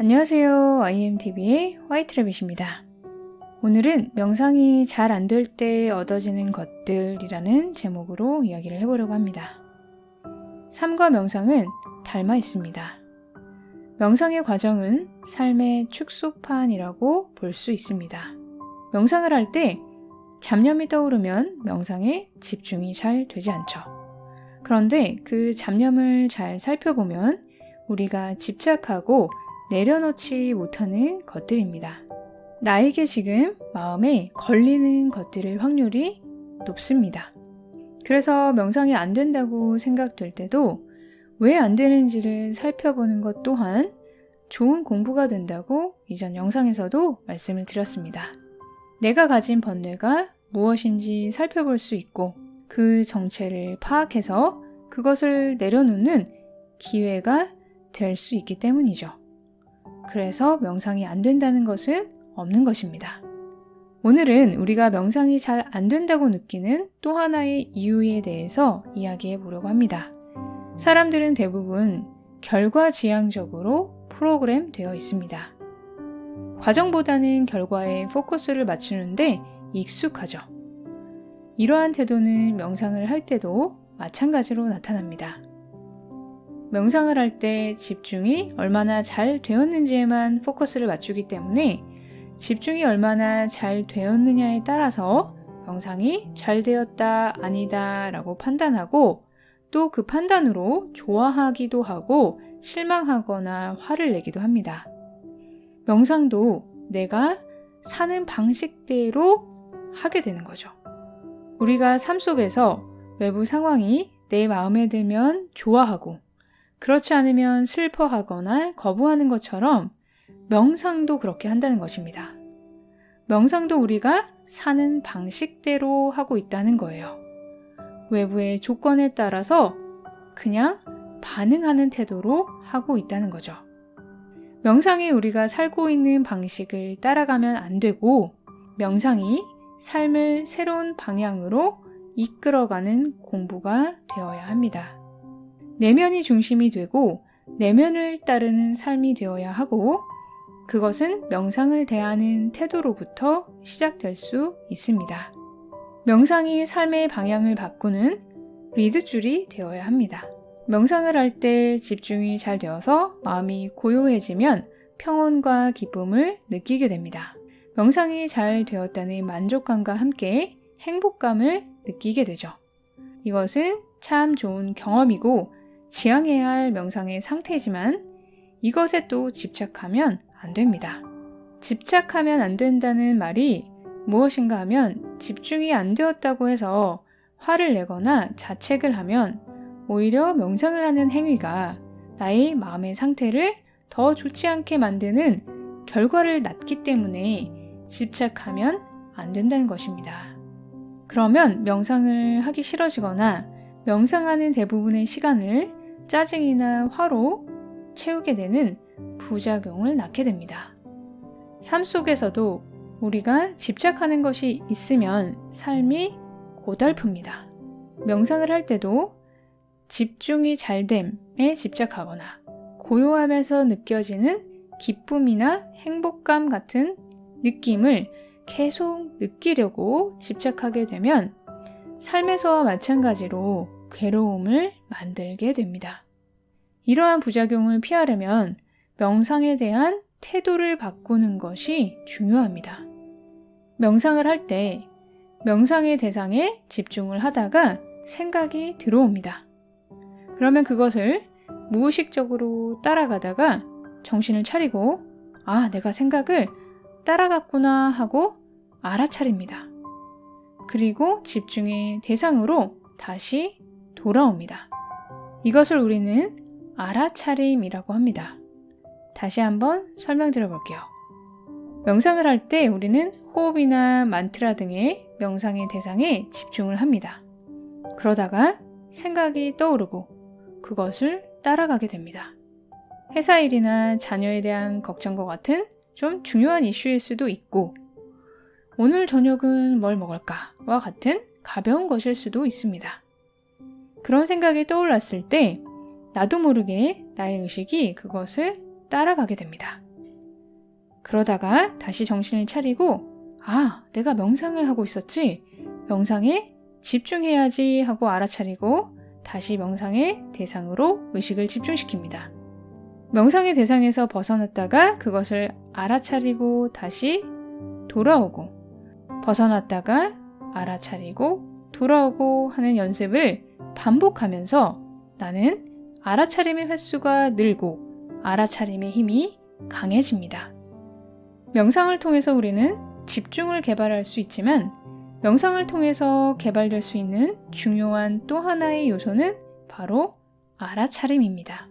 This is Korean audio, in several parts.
안녕하세요. IMTV의 화이트래빗입니다. 오늘은 명상이 잘 안 될 때 얻어지는 것들이라는 제목으로 이야기를 해보려고 합니다. 삶과 명상은 닮아 있습니다. 명상의 과정은 삶의 축소판이라고 볼 수 있습니다. 명상을 할 때 잡념이 떠오르면 명상에 집중이 잘 되지 않죠. 그런데 그 잡념을 잘 살펴보면 우리가 집착하고 내려놓지 못하는 것들입니다. 나에게 지금 마음에 걸리는 것들일 확률이 높습니다. 그래서 명상이 안 된다고 생각될 때도 왜 안 되는지를 살펴보는 것 또한 좋은 공부가 된다고 이전 영상에서도 말씀을 드렸습니다. 내가 가진 번뇌가 무엇인지 살펴볼 수 있고 그 정체를 파악해서 그것을 내려놓는 기회가 될 수 있기 때문이죠. 그래서 명상이 안 된다는 것은 없는 것입니다. 오늘은 우리가 명상이 잘 안 된다고 느끼는 또 하나의 이유에 대해서 이야기해 보려고 합니다. 사람들은 대부분 결과지향적으로 프로그램 되어 있습니다. 과정보다는 결과에 포커스를 맞추는데 익숙하죠. 이러한 태도는 명상을 할 때도 마찬가지로 나타납니다. 명상을 할 때 집중이 얼마나 잘 되었는지에만 포커스를 맞추기 때문에 집중이 얼마나 잘 되었느냐에 따라서 명상이 잘 되었다, 아니다 라고 판단하고 또 그 판단으로 좋아하기도 하고 실망하거나 화를 내기도 합니다. 명상도 내가 사는 방식대로 하게 되는 거죠. 우리가 삶 속에서 외부 상황이 내 마음에 들면 좋아하고 그렇지 않으면 슬퍼하거나 거부하는 것처럼 명상도 그렇게 한다는 것입니다. 명상도 우리가 사는 방식대로 하고 있다는 거예요. 외부의 조건에 따라서 그냥 반응하는 태도로 하고 있다는 거죠. 명상이 우리가 살고 있는 방식을 따라가면 안 되고 명상이 삶을 새로운 방향으로 이끌어가는 공부가 되어야 합니다. 내면이 중심이 되고 내면을 따르는 삶이 되어야 하고 그것은 명상을 대하는 태도로부터 시작될 수 있습니다. 명상이 삶의 방향을 바꾸는 리드줄이 되어야 합니다. 명상을 할 때 집중이 잘 되어서 마음이 고요해지면 평온과 기쁨을 느끼게 됩니다. 명상이 잘 되었다는 만족감과 함께 행복감을 느끼게 되죠. 이것은 참 좋은 경험이고 지향해야 할 명상의 상태지만 이것에 또 집착하면 안 됩니다. 집착하면 안 된다는 말이 무엇인가 하면 집중이 안 되었다고 해서 화를 내거나 자책을 하면 오히려 명상을 하는 행위가 나의 마음의 상태를 더 좋지 않게 만드는 결과를 낳기 때문에 집착하면 안 된다는 것입니다. 그러면 명상을 하기 싫어지거나 명상하는 대부분의 시간을 짜증이나 화로 채우게 되는 부작용을 낳게 됩니다. 삶 속에서도 우리가 집착하는 것이 있으면 삶이 고달픕니다. 명상을 할 때도 집중이 잘 됨에 집착하거나 고요함에서 느껴지는 기쁨이나 행복감 같은 느낌을 계속 느끼려고 집착하게 되면 삶에서와 마찬가지로 괴로움을 만들게 됩니다. 이러한 부작용을 피하려면 명상에 대한 태도를 바꾸는 것이 중요합니다. 명상을 할 때 명상의 대상에 집중을 하다가 생각이 들어옵니다. 그러면 그것을 무의식적으로 따라가다가 정신을 차리고 내가 생각을 따라갔구나 하고 알아차립니다. 그리고 집중의 대상으로 다시 돌아옵니다. 이것을 우리는 알아차림이라고 합니다. 다시 한번 설명드려 볼게요. 명상을 할 때 우리는 호흡이나 만트라 등의 명상의 대상에 집중을 합니다. 그러다가 생각이 떠오르고 그것을 따라가게 됩니다. 회사 일이나 자녀에 대한 걱정과 같은 좀 중요한 이슈일 수도 있고 오늘 저녁은 뭘 먹을까와 같은 가벼운 것일 수도 있습니다. 그런 생각이 떠올랐을 때 나도 모르게 나의 의식이 그것을 따라가게 됩니다. 그러다가 다시 정신을 차리고 내가 명상을 하고 있었지. 명상에 집중해야지 하고 알아차리고 다시 명상의 대상으로 의식을 집중시킵니다. 명상의 대상에서 벗어났다가 그것을 알아차리고 다시 돌아오고 벗어났다가 알아차리고 돌아오고 하는 연습을 반복하면서 나는 알아차림의 횟수가 늘고 알아차림의 힘이 강해집니다. 명상을 통해서 우리는 집중을 개발할 수 있지만 명상을 통해서 개발될 수 있는 중요한 또 하나의 요소는 바로 알아차림입니다.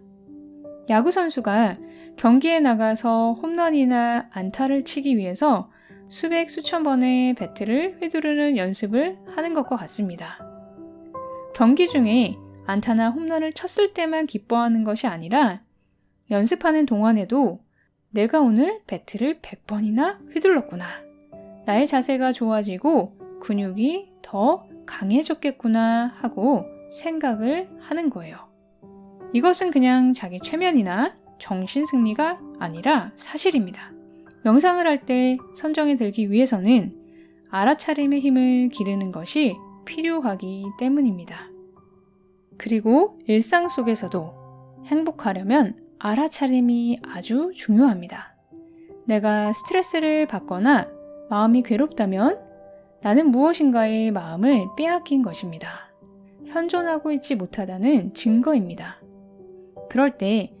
야구 선수가 경기에 나가서 홈런이나 안타를 치기 위해서 수백 수천 번의 배트를 휘두르는 연습을 하는 것과 같습니다. 경기 중에 안타나 홈런을 쳤을 때만 기뻐하는 것이 아니라 연습하는 동안에도 내가 오늘 배트를 100번이나 휘둘렀구나. 나의 자세가 좋아지고 근육이 더 강해졌겠구나 하고 생각을 하는 거예요. 이것은 그냥 자기 최면이나 정신승리가 아니라 사실입니다. 명상을 할 때 선정에 들기 위해서는 알아차림의 힘을 기르는 것이 필요하기 때문입니다. 그리고 일상 속에서도 행복하려면 알아차림이 아주 중요합니다. 내가 스트레스를 받거나 마음이 괴롭다면 나는 무엇인가의 마음을 빼앗긴 것입니다. 현존하고 있지 못하다는 증거입니다. 그럴 때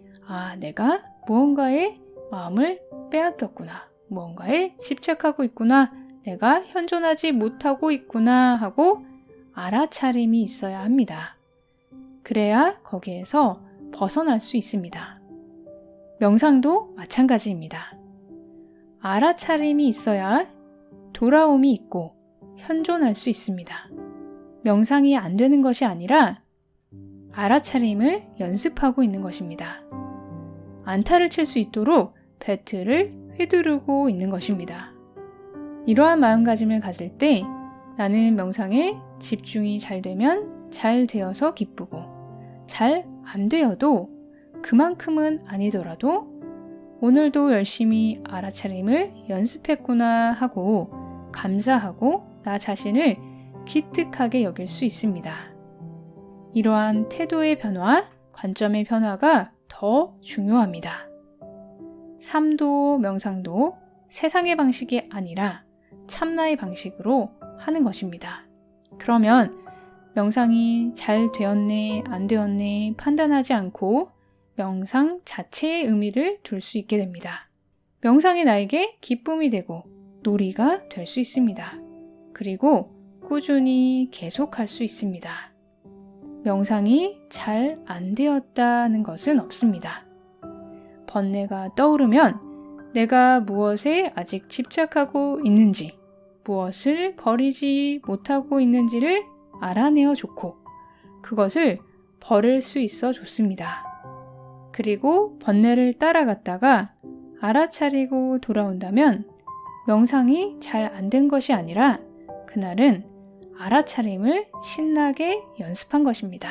내가 무언가에 마음을 빼앗겼구나. 무언가에 집착하고 있구나. 내가 현존하지 못하고 있구나 하고 알아차림이 있어야 합니다. 그래야 거기에서 벗어날 수 있습니다. 명상도 마찬가지입니다. 알아차림이 있어야 돌아옴이 있고 현존할 수 있습니다. 명상이 안 되는 것이 아니라 알아차림을 연습하고 있는 것입니다. 안타를 칠 수 있도록 배트를 휘두르고 있는 것입니다. 이러한 마음가짐을 가질 때 나는 명상에 집중이 잘 되면 잘 되어서 기쁘고 잘 안 되어도 그만큼은 아니더라도 오늘도 열심히 알아차림을 연습했구나 하고 감사하고 나 자신을 기특하게 여길 수 있습니다. 이러한 태도의 변화, 관점의 변화가 더 중요합니다. 삶도 명상도 세상의 방식이 아니라 참나의 방식으로 하는 것입니다. 그러면 명상이 잘 되었네, 안 되었네 판단하지 않고 명상 자체의 의미를 둘 수 있게 됩니다. 명상이 나에게 기쁨이 되고 놀이가 될 수 있습니다. 그리고 꾸준히 계속할 수 있습니다. 명상이 잘 안 되었다는 것은 없습니다. 번뇌가 떠오르면 내가 무엇에 아직 집착하고 있는지, 무엇을 버리지 못하고 있는지를 알아내어 좋고 그것을 버릴 수 있어 좋습니다. 그리고 번뇌를 따라갔다가 알아차리고 돌아온다면 명상이 잘 안 된 것이 아니라 그날은 알아차림을 신나게 연습한 것입니다.